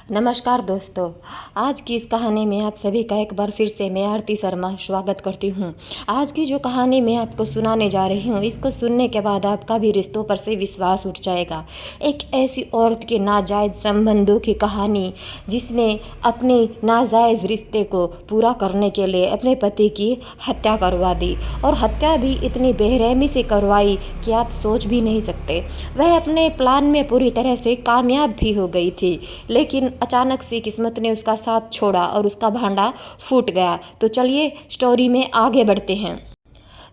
नमस्कार दोस्तों। आज की इस कहानी में आप सभी का एक बार फिर से मैं आरती शर्मा स्वागत करती हूँ। आज की जो कहानी मैं आपको सुनाने जा रही हूँ, इसको सुनने के बाद आपका भी रिश्तों पर से विश्वास उठ जाएगा। एक ऐसी औरत के नाजायज़ संबंधों की कहानी जिसने अपने नाजायज़ रिश्ते को पूरा करने के लिए अपने पति की हत्या करवा दी, और हत्या भी इतनी बेरहमी से करवाई कि आप सोच भी नहीं सकते। वह अपने प्लान में पूरी तरह से कामयाब भी हो गई थी, लेकिन अचानक से किस्मत ने उसका साथ छोड़ा और उसका भांडा फूट गया। तो चलिए स्टोरी में आगे बढ़ते हैं।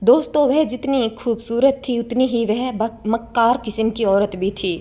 दोस्तों, वह जितनी खूबसूरत थी उतनी ही वह मक्कार किस्म की औरत भी थी।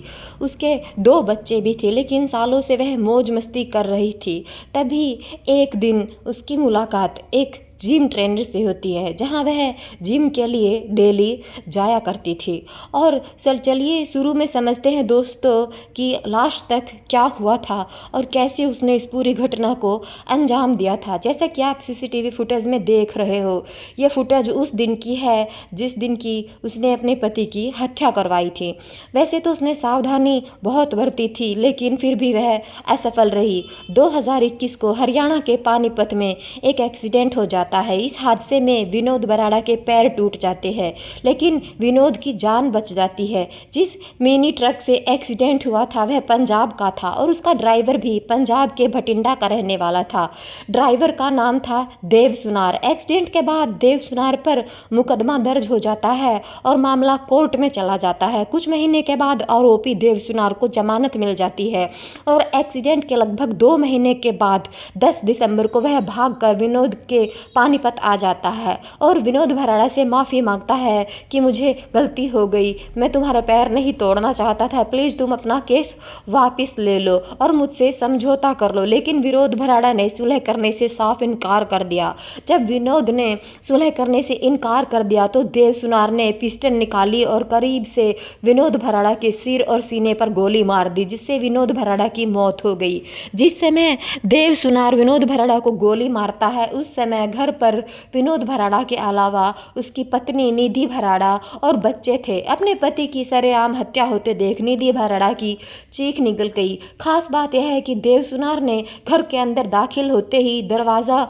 उसके 2 बच्चे भी थे, लेकिन सालों से वह मौज मस्ती कर रही थी। तभी एक दिन उसकी मुलाकात एक जिम ट्रेनर से होती है, जहां वह जिम के लिए डेली जाया करती थी। और चलिए शुरू में समझते हैं दोस्तों कि लास्ट तक क्या हुआ था और कैसे उसने इस पूरी घटना को अंजाम दिया था। जैसा कि आप सीसीटीवी फुटेज में देख रहे हो, ये फुटेज उस दिन की है जिस दिन की उसने अपने पति की हत्या करवाई थी। वैसे तो उसने सावधानी बहुत बरती थी, लेकिन फिर भी वह असफल रही। 2021 को हरियाणा के पानीपत में एक एक्सीडेंट हो जाता है। इस हादसे में विनोद बराड़ा के पैर टूट जाते हैं, लेकिन विनोद की जान बच जाती है। जिस मिनी ट्रक से एक्सीडेंट हुआ था वह पंजाब का था, और उसका ड्राइवर भी पंजाब के भटिंडा का रहने वाला था। ड्राइवर का नाम था देव सुनार। एक्सीडेंट के बाद देव सुनार पर मुकदमा दर्ज हो जाता है और मामला कोर्ट में चला जाता है। कुछ महीने के बाद आरोपी देव सुनार को जमानत मिल जाती है, और एक्सीडेंट के लगभग 2 महीने के बाद 10 दिसंबर को वह भागकर विनोद के पानीपत आ जाता है और विनोद भराड़ा से माफ़ी मांगता है कि मुझे गलती हो गई, मैं तुम्हारा पैर नहीं तोड़ना चाहता था, प्लीज़ तुम अपना केस वापस ले लो और मुझसे समझौता कर लो। लेकिन विनोद भराड़ा ने सुलह करने से साफ इनकार कर दिया। जब विनोद ने सुलह करने से इनकार कर दिया तो देव सुनार ने पिस्टल निकाली और करीब से विनोद भराड़ा के सिर और सीने पर गोली मार दी, जिससे विनोद भराड़ा की मौत हो गई। जिस समय देव सुनार विनोद भराड़ा को गोली मारता है, उस समय घर पर विनोद भराड़ा के अलावा उसकी पत्नी निधि भराड़ा और बच्चे थे। अपने पति की सरेआम हत्या होते देख निधि भराड़ा की चीख निकल गई। खास बात यह है कि देव सुनार ने घर के अंदर दाखिल होते ही दरवाज़ा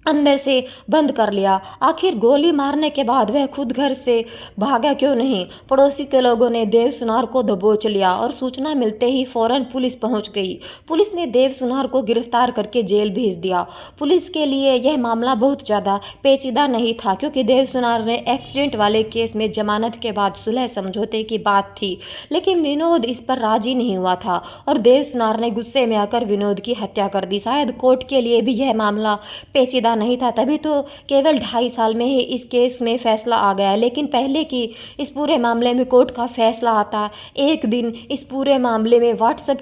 अंदर से बंद कर लिया। आखिर गोली मारने के बाद वह खुद घर से भागा क्यों नहीं? पड़ोसी के लोगों ने देव सुनार को दबोच लिया और सूचना मिलते ही फौरन पुलिस पहुंच गई। पुलिस ने देव सुनार को गिरफ्तार करके जेल भेज दिया। पुलिस के लिए यह मामला बहुत ज़्यादा पेचीदा नहीं था, क्योंकि देव सुनार ने एक्सीडेंट वाले केस में जमानत के बाद सुलह समझौते की बात थी, लेकिन विनोद इस पर राजी नहीं हुआ था और देव सुनार ने गुस्से में आकर विनोद की हत्या कर दी। शायद कोर्ट के लिए भी यह मामला पेचीदा नहीं था, तभी तो केवल 2.5 साल में ही इस केस में फैसला आ गया। लेकिन पहले कि इस पूरे मामले में कोर्ट का फैसला आता, एक दिन इस पूरे मामले में व्हाट्सएप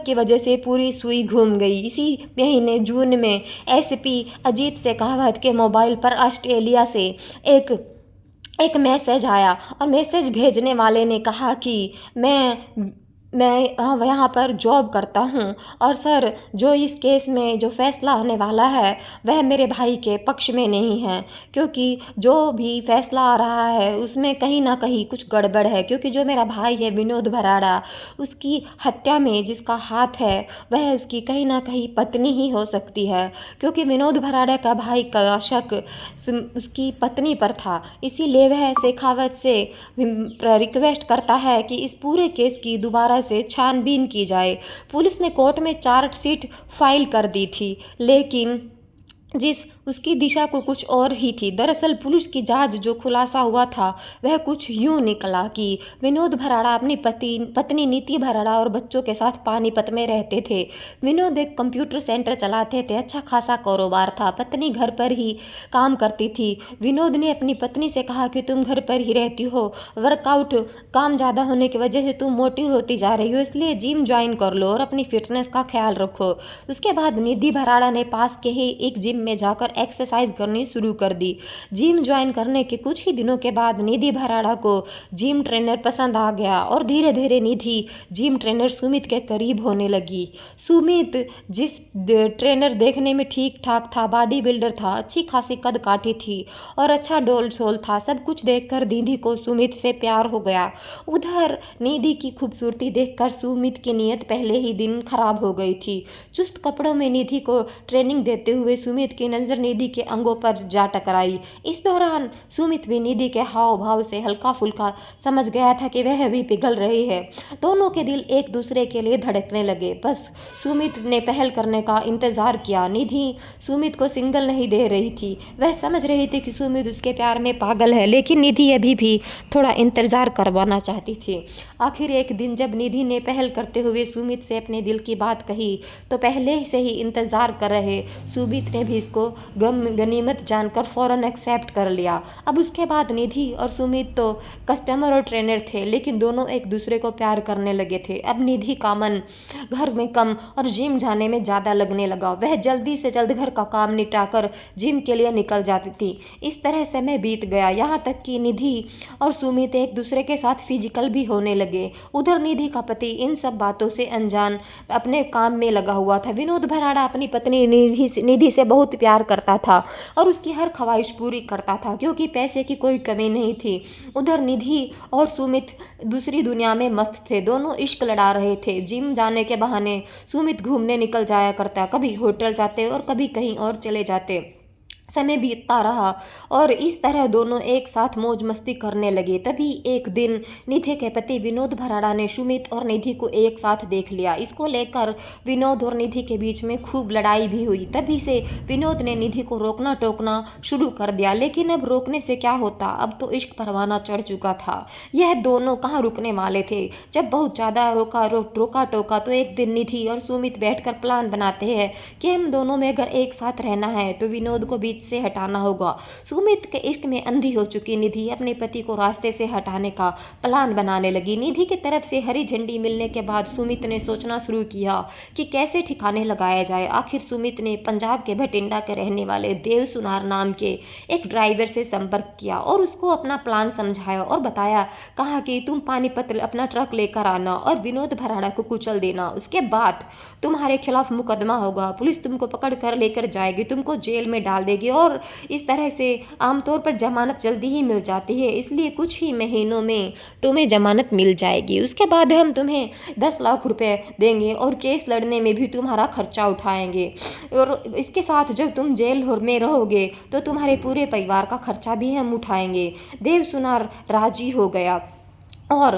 की वजह से पूरी सुई घूम गई। इसी महीने जून में एसपी अजीत शेखावत के मोबाइल पर ऑस्ट्रेलिया से एक मैसेज आया, और मैसेज भेजने वाले ने कहा कि मैं यहाँ पर जॉब करता हूँ, और सर जो इस केस में जो फैसला होने वाला है वह मेरे भाई के पक्ष में नहीं है, क्योंकि जो भी फैसला आ रहा है उसमें कहीं ना कहीं कुछ गड़बड़ है। क्योंकि जो मेरा भाई है विनोद भराड़ा, उसकी हत्या में जिसका हाथ है वह उसकी कहीं ना कहीं पत्नी ही हो सकती है, क्योंकि विनोद भराड़ा का भाई का शक उसकी पत्नी पर था। इसीलिए वह शेखावत से रिक्वेस्ट करता है कि इस पूरे केस की दोबारा से छानबीन की जाए। पुलिस ने कोर्ट में चार्जशीट फाइल कर दी थी, लेकिन जिस उसकी दिशा को कुछ और ही थी। दरअसल पुलिस की जांच जो खुलासा हुआ था वह कुछ यूं निकला कि विनोद भराड़ा अपनी पत्नी नीति भराड़ा और बच्चों के साथ पानीपत में रहते थे। विनोद एक कंप्यूटर सेंटर चलाते थे, अच्छा खासा कारोबार था। पत्नी घर पर ही काम करती थी। विनोद ने अपनी पत्नी से कहा कि तुम घर पर ही रहती हो, वर्कआउट काम ज़्यादा होने की वजह से तुम मोटी होती जा रही हो, इसलिए जिम ज्वाइन कर लो और अपनी फिटनेस का ख्याल रखो। उसके बाद निधि भराड़ा ने पास के ही एक जिम जिम में जाकर एक्सरसाइज करनी शुरू कर दी। जिम ज्वाइन करने के कुछ ही दिनों के बाद निधि भराड़ा को जिम ट्रेनर पसंद आ गया और धीरे धीरे निधि जिम ट्रेनर सुमित के करीब होने लगी। सुमित जिस ट्रेनर देखने में ठीक ठाक था, बॉडी बिल्डर था, अच्छी खासी कद काठी थी और अच्छा डोल सोल था, सब कुछ देखकर निधि को सुमित से प्यार हो गया। उधर निधि की खूबसूरती देखकर सुमित की नीयत पहले ही दिन खराब हो गई थी। चुस्त कपड़ों में निधि को ट्रेनिंग देते हुए सुमित की नज़र निधि के अंगों पर जा टकराई। इस दौरान सुमित भी निधि के हाव भाव से हल्का फुल्का समझ गया था कि वह भी पिघल रही है। दोनों के दिल एक दूसरे के लिए धड़कने लगे। बस सुमित ने पहल करने का इंतजार किया। निधि सुमित को सिंगल नहीं दे रही थी। वह समझ रही थी कि सुमित उसके प्यार में पागल है, लेकिन निधि अभी भी थोड़ा इंतजार करवाना चाहती थी। आखिर एक दिन जब निधि ने पहल करते हुए सुमित से अपने दिल की बात कही तो पहले से ही इंतजार कर रहे सुमित ने भी इसको गनीमत जानकर फौरन एक्सेप्ट कर लिया। अब उसके बाद निधि और सुमित तो कस्टमर और ट्रेनर थे, लेकिन दोनों एक दूसरे को प्यार करने लगे थे। अब निधि का मन घर में कम और जिम जाने में ज़्यादा लगने लगा। वह जल्दी से जल्द घर का काम निपटाकर जिम के लिए निकल जाती थी। इस तरह समय बीत गया, यहाँ तक कि निधि और सुमित एक दूसरे के साथ फिजिकल भी होने लगे। उधर निधि का पति इन सब बातों से अनजान अपने काम में लगा हुआ था। विनोद भराड़ा अपनी पत्नी निधि से बहुत प्यार करता था और उसकी हर ख्वाहिश पूरी करता था, क्योंकि पैसे की कोई कमी नहीं थी। उधर निधि और सुमित दूसरी दुनिया में मस्त थे। दोनों इश्क लड़ा रहे थे। जिम जाने के बहाने सुमित घूमने निकल जाया करता, कभी होटल जाते और कभी कहीं और चले जाते। समय बीतता रहा और इस तरह दोनों एक साथ मौज मस्ती करने लगे। तभी एक दिन निधि के पति विनोद भराड़ा ने सुमित और निधि को एक साथ देख लिया। इसको लेकर विनोद और निधि के बीच में खूब लड़ाई भी हुई। तभी से विनोद ने निधि को रोकना टोकना शुरू कर दिया, लेकिन अब रोकने से क्या होता, अब तो इश्क परवाना चढ़ चुका था। यह दोनों कहाँ रुकने वाले थे। जब बहुत ज़्यादा रोका टोका तो एक दिन निधि और सुमित बैठकर प्लान बनाते हैं कि हम दोनों में अगर एक साथ रहना है तो विनोद को बीच से हटाना होगा। सुमित के इश्क में अंधी हो चुकी निधि अपने पति को रास्ते से हटाने का प्लान बनाने लगी। निधि की तरफ से हरी झंडी मिलने के बाद सुमित ने सोचना शुरू किया कि कैसे ठिकाने लगाया जाए। आखिर सुमित ने पंजाब के भटिंडा के रहने वाले देव सुनार नाम के एक ड्राइवर से संपर्क किया और उसको अपना प्लान समझाया और बताया, कहा कि तुम पानीपत अपना ट्रक लेकर आना और विनोद भराड़ा को कुचल देना। उसके बाद तुम्हारे खिलाफ मुकदमा होगा, पुलिस तुमको पकड़ कर लेकर जाएगी, तुमको जेल में डाल देगी और इस तरह से आमतौर पर जमानत जल्दी ही मिल जाती है, इसलिए कुछ ही महीनों में तुम्हें जमानत मिल जाएगी। उसके बाद हम तुम्हें 10 लाख रुपए देंगे और केस लड़ने में भी तुम्हारा खर्चा उठाएंगे और इसके साथ जब तुम जेल में रहोगे तो तुम्हारे पूरे परिवार का खर्चा भी हम उठाएंगे। देव सुनार राजी हो गया और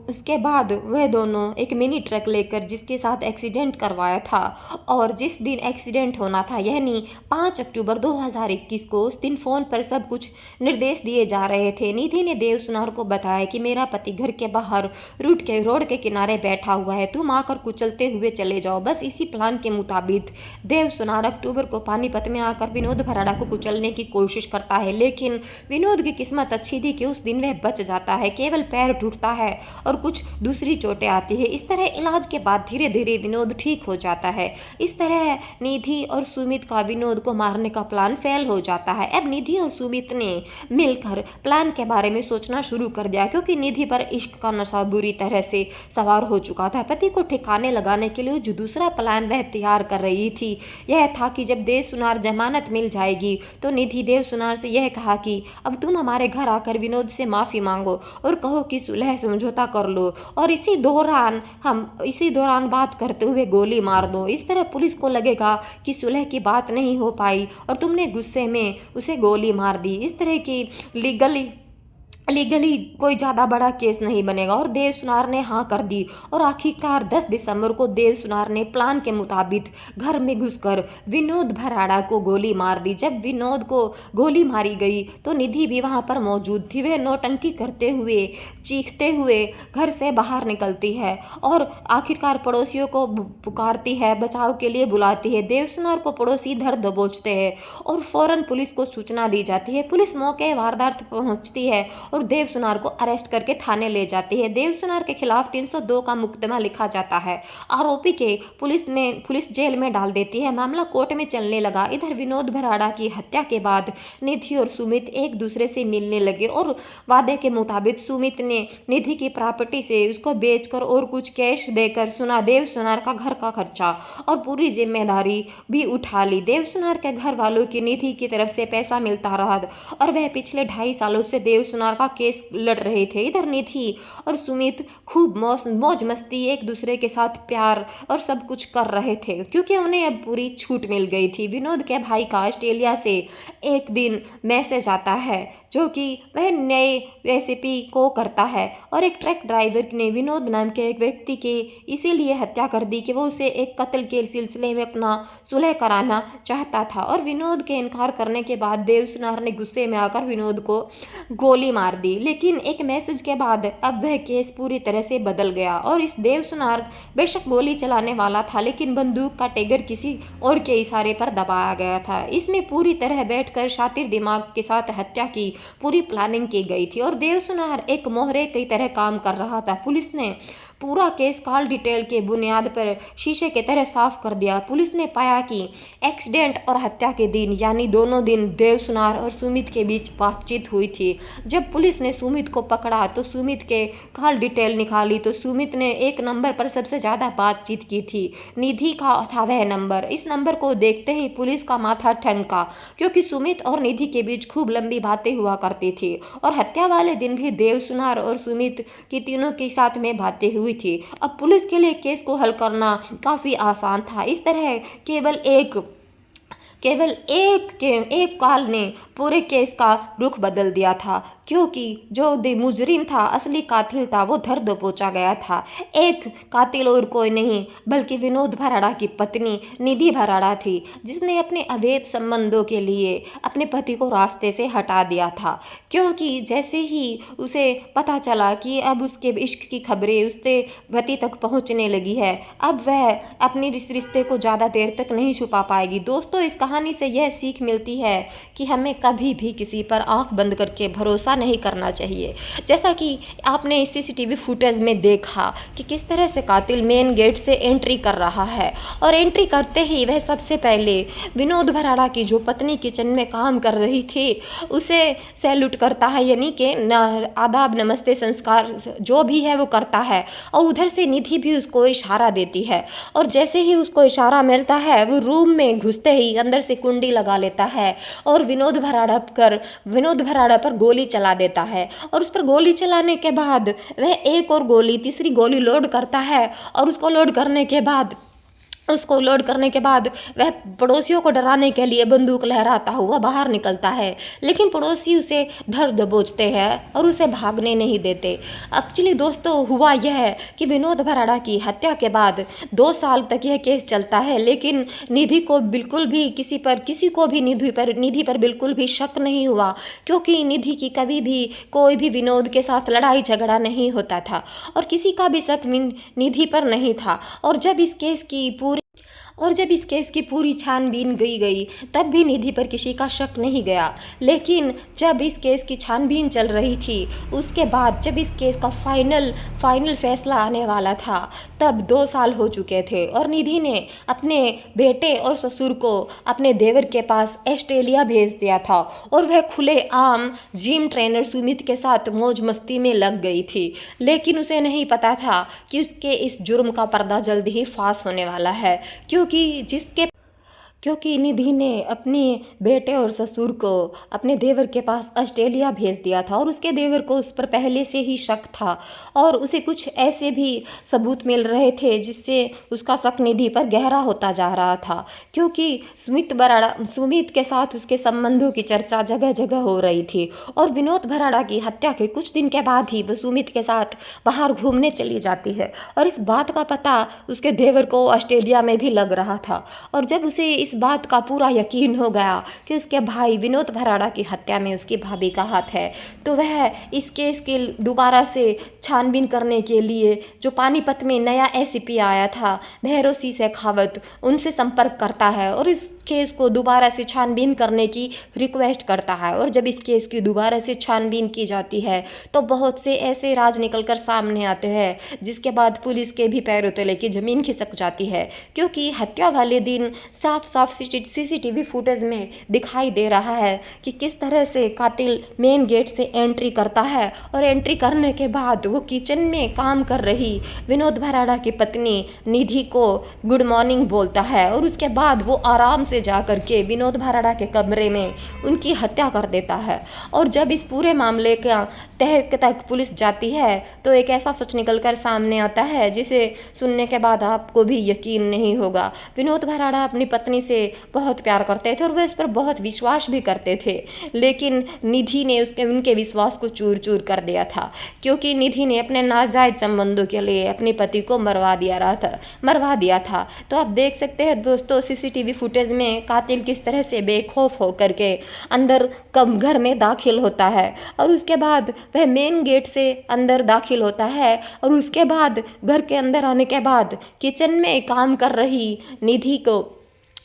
उसके बाद वह दोनों एक मिनी ट्रक लेकर जिसके साथ एक्सीडेंट करवाया था और जिस दिन एक्सीडेंट होना था यानी 5 अक्टूबर 2021 को, उस दिन फ़ोन पर सब कुछ निर्देश दिए जा रहे थे। निधि ने देव सुनार को बताया कि मेरा पति घर के बाहर रोड के किनारे बैठा हुआ है, तुम आकर कुचलते हुए चले जाओ। बस इसी प्लान के मुताबिक देव सुनार अक्टूबर को पानीपत में आकर विनोद भराड़ा को कुचलने की कोशिश करता है, लेकिन विनोद की किस्मत अच्छी थी कि उस दिन वह बच जाता है। केवल पैर टूटता है और कुछ दूसरी चोटें आती है। इस तरह इलाज के बाद धीरे धीरे विनोद ठीक हो जाता है। इस तरह निधि और सुमित का विनोद को मारने का प्लान फेल हो जाता है। अब निधि और सुमित ने मिलकर प्लान के बारे में सोचना शुरू कर दिया, क्योंकि निधि पर इश्क का नशा बुरी तरह से सवार हो चुका था। पति को ठिकाने लगाने के लिए जो दूसरा प्लान वह तैयार कर रही थी यह था कि जब देव सुनार जमानत मिल जाएगी तो निधि देव सुनार से यह कहा कि अब तुम हमारे घर आकर विनोद से माफ़ी मांगो और कहो कि सुलह समझौता कर लो और इसी दौरान बात करते हुए गोली मार दो। इस तरह पुलिस को लगेगा कि सुलह की बात नहीं हो पाई और तुमने गुस्से में उसे गोली मार दी। इस तरह की लीगली कोई ज़्यादा बड़ा केस नहीं बनेगा और देव सुनार ने हाँ कर दी और आखिरकार 10 दिसंबर को देव सुनार ने प्लान के मुताबिक घर में घुसकर विनोद भराड़ा को गोली मार दी। जब विनोद को गोली मारी गई तो निधि भी वहाँ पर मौजूद थी। वह नौटंकी करते हुए चीखते हुए घर से बाहर निकलती है और आखिरकार पड़ोसियों को पुकारती है, बचाव के लिए बुलाती है। देव सुनार को पड़ोसी धर दबोचते हैं और फौरन पुलिस को सूचना दी जाती है। पुलिस मौके वारदात पहुँचती है और देव सुनार को अरेस्ट करके थाने ले जाती है। देव सुनार के खिलाफ 302 का मुकदमा लिखा जाता है। आरोपी के पुलिस जेल में डाल देती है। मामला कोर्ट में चलने लगा। इधर विनोद भराड़ा की हत्या के बाद निधि और सुमित एक दूसरे से मिलने लगे और वादे के मुताबिक सुमित ने निधि की प्रॉपर्टी से उसको बेचकर और कुछ कैश देकर देव सुनार का घर का खर्चा और पूरी जिम्मेदारी भी उठा ली। देव सुनार के घर वालों की निधि की तरफ से पैसा मिलता रहा और वह पिछले 2.5 सालों से देव सुनार का केस लड़ रहे थे। इधर निधि और सुमित खूब मौज मस्ती एक दूसरे के साथ प्यार और सब कुछ कर रहे थे क्योंकि उन्हें अब पूरी छूट मिल गई थी। विनोद के भाई का ऑस्ट्रेलिया से एक दिन मैसेज आता है जो कि वह नए एसीपी को करता है और एक ट्रक ड्राइवर ने विनोद नाम के एक व्यक्ति की इसीलिए हत्या कर दी कि वो उसे एक कत्ल के सिलसिले में अपना सुलह कराना चाहता था। और विनोद के इनकार करने के बाद देव सुनार ने गुस्से में आकर विनोद को गोली मार दी। लेकिन एक मैसेज के बाद अब वह केस पूरी तरह से बदल गया और इस देव सुनार बेशक गोली चलाने वाला था लेकिन बंदूक का ट्रिगर किसी और के इशारे पर दबाया गया था। इसमें पूरी तरह बैठकर शातिर दिमाग के साथ हत्या की पूरी प्लानिंग की गई थी और देव सुनार एक मोहरे की तरह काम कर रहा था। पुलिस ने पूरा केस कॉल डिटेल के बुनियाद पर शीशे की तरह साफ कर दिया। पुलिस ने पाया कि एक्सीडेंट और हत्या के दिन यानी दोनों दिन देव सुनार और सुमित के बीच बातचीत हुई थी। जब पुलिस ने सुमित को पकड़ा तो सुमित के कॉल डिटेल निकाली तो सुमित ने एक नंबर पर सबसे ज़्यादा बातचीत की थी। निधि का था वह नंबर। इस नंबर को देखते ही पुलिस का माथा ठनका क्योंकि सुमित और निधि के बीच खूब लंबी बातें हुआ करती थी और हत्या वाले दिन भी देव सुनार और सुमित की तीनों के साथ में बातें हुई थी। अब पुलिस के लिए केस को हल करना काफ़ी आसान था। इस तरह केवल एक कॉल ने पूरे केस का रुख बदल दिया था क्योंकि जो मुजरिम था असली कातिल था वो धर दबोचा गया था। एक कातिल और कोई नहीं बल्कि विनोद भराड़ा की पत्नी निधि भराड़ा थी जिसने अपने अवैध संबंधों के लिए अपने पति को रास्ते से हटा दिया था क्योंकि जैसे ही उसे पता चला कि अब उसके इश्क की खबरें उसके पति तक पहुंचने लगी है अब वह अपने इस रिश्ते को ज़्यादा देर तक नहीं छुपा पाएगी। दोस्तों इस कहानी से यह सीख मिलती है कि हमें कभी भी किसी पर आंख बंद करके भरोसा नहीं करना चाहिए। जैसा कि आपने इस सीसीटीवी फुटेज में देखा कि किस तरह से कातिल मेन गेट से एंट्री कर रहा है और एंट्री करते ही वह सबसे पहले विनोद भराड़ा की जो पत्नी किचन में काम कर रही थी उसे सैल्यूट करता है यानी कि आदाब नमस्ते संस्कार जो भी है वो करता है और उधर से निधि भी उसको इशारा देती है और जैसे ही उसको इशारा मिलता है वो रूम में घुसते ही अंदर से कुंडी लगा लेता है और विनोद भराड़ा पर गोली चला देता है और उस पर गोली चलाने के बाद वह एक और गोली तीसरी गोली लोड करता है और उसको लोड करने के बाद वह पड़ोसियों को डराने के लिए बंदूक लहराता हुआ बाहर निकलता है लेकिन पड़ोसी उसे धर दबोचते हैं और उसे भागने नहीं देते। एक्चुअली दोस्तों हुआ यह है कि विनोद भराड़ा की हत्या के बाद 2 साल तक यह केस चलता है लेकिन निधि को बिल्कुल भी किसी को भी निधि पर बिल्कुल भी शक नहीं हुआ क्योंकि निधि की कभी भी कोई भी विनोद के साथ लड़ाई झगड़ा नहीं होता था और किसी का भी शक निधि पर नहीं था। और जब इस केस की पूरी छानबीन गई तब भी निधि पर किसी का शक नहीं गया। लेकिन जब इस केस की छानबीन चल रही थी उसके बाद जब इस केस का फाइनल फैसला आने वाला था तब 2 साल हो चुके थे और निधि ने अपने बेटे और ससुर को अपने देवर के पास ऑस्ट्रेलिया भेज दिया था और वह खुले आम जिम ट्रेनर सुमित के साथ मौज मस्ती में लग गई थी। लेकिन उसे नहीं पता था कि उसके इस जुर्म का पर्दा जल्द ही फांस होने वाला है क्योंकि निधि ने अपने बेटे और ससुर को अपने देवर के पास ऑस्ट्रेलिया भेज दिया था और उसके देवर को उस पर पहले से ही शक था और उसे कुछ ऐसे भी सबूत मिल रहे थे जिससे उसका शक निधि पर गहरा होता जा रहा था क्योंकि सुमित के साथ उसके संबंधों की चर्चा जगह जगह हो रही थी और विनोद भराड़ा की हत्या के कुछ दिन के बाद ही वो सुमित के साथ बाहर घूमने चली जाती है और इस बात का पता उसके देवर को ऑस्ट्रेलिया में भी लग रहा था। और जब उसे इस बात का पूरा यकीन हो गया कि उसके भाई विनोद भराड़ा की हत्या में उसकी भाभी का हाथ है। तो वह इस केस के दोबारा से छानबीन करने के लिए जो पानीपत में नया एसीपी आया था भैरव सिंह शेखावत, उनसे संपर्क करता है और इस केस को दोबारा से छानबीन करने की रिक्वेस्ट करता है। और जब इस केस की दोबारा से छानबीन की जाती है तो बहुत से ऐसे राज निकल कर सामने आते हैं, जिसके बाद पुलिस के भी पैरों तले की ज़मीन खिसक जाती है, क्योंकि हत्या वाले दिन साफ साफ सीसीटीवी फुटेज में दिखाई दे रहा है कि किस तरह से कातिल मेन गेट से एंट्री करता है और एंट्री करने के बाद वो किचन में काम कर रही विनोद भराड़ा की पत्नी निधि को गुड मॉर्निंग बोलता है और उसके बाद वो आराम से जा कर के विनोद भराड़ा के कमरे में उनकी हत्या कर देता है। और जब इस पूरे मामले का तह तक पुलिस जाती है तो एक ऐसा सच निकल कर सामने आता है जिसे सुनने के बाद आपको भी यकीन नहीं होगा। विनोद भराड़ा अपनी पत्नी से बहुत प्यार करते थे और वह इस पर बहुत विश्वास भी करते थे, लेकिन निधि ने उनके विश्वास को चूर चूर कर दिया था, क्योंकि निधि ने अपने नाजायज संबंधों के लिए अपने पति को मरवा दिया था। तो आप देख सकते हैं दोस्तों सीसीटीवी फुटेज में कातिल किस तरह से बेखौफ होकर के अंदर कम घर में दाखिल होता है और उसके बाद वह मेन गेट से अंदर दाखिल होता है और उसके बाद घर के अंदर आने के बाद किचन में काम कर रही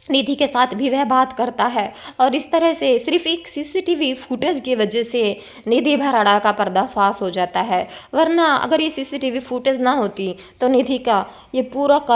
निधि के साथ भी वह बात करता है। और इस तरह से सिर्फ एक सीसीटीवी फुटेज की वजह से निधि भराड़ा का पर्दाफाश हो जाता है, वरना अगर ये सीसीटीवी फुटेज ना होती तो निधि का ये पूरा का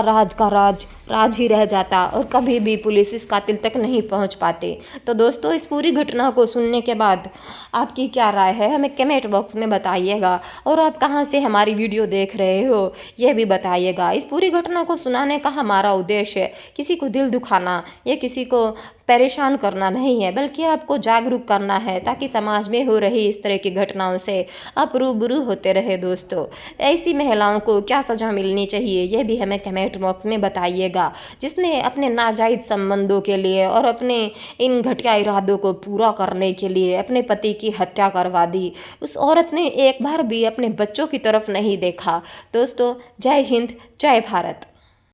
राज ही रह जाता और कभी भी पुलिस इस कातिल तक नहीं पहुंच पाते। तो दोस्तों इस पूरी घटना को सुनने के बाद आपकी क्या राय है हमें कमेंट बॉक्स में बताइएगा, और आप कहाँ से हमारी वीडियो देख रहे हो ये भी बताइएगा। इस पूरी घटना को सुनाने का हमारा उद्देश्य किसी को दिल दुखाना या किसी को परेशान करना नहीं है, बल्कि आपको जागरूक करना है ताकि समाज में हो रही इस तरह की घटनाओं से आप रूबरू होते रहे। दोस्तों ऐसी महिलाओं को क्या सज़ा मिलनी चाहिए ये भी हमें कमेंट बॉक्स में बताइएगा, जिसने अपने नाजायज संबंधों के लिए और अपने इन घटिया इरादों को पूरा करने के लिए अपने पति की हत्या करवा दी। उस औरत ने एक बार भी अपने बच्चों की तरफ नहीं देखा। दोस्तों जय हिंद, जय भारत।